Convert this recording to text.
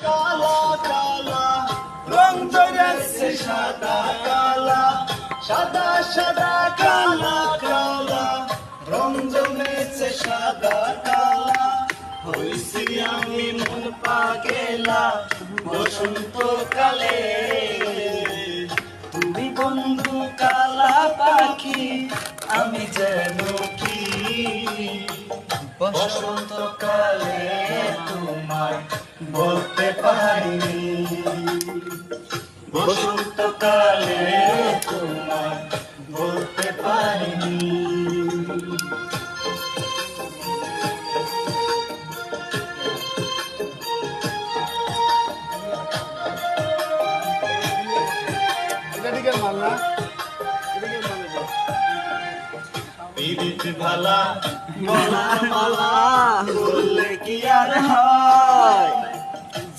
কালা কালা রং ধরেছে সাদা কালা, সাদা সাদা কালা কালা রং জমেছে সাদা কালা। হইছি আমি মন পাগেলা বসন্তকালে, তুমি বন্ধু কালা পাখি আমি যেন কি বসন্তকালে তোমায় বলতে পারিনি, বসন্তকালে তোমায় বলতে পারিনি। পিরিত ভালা মালা মালা বললে কি আর হয়,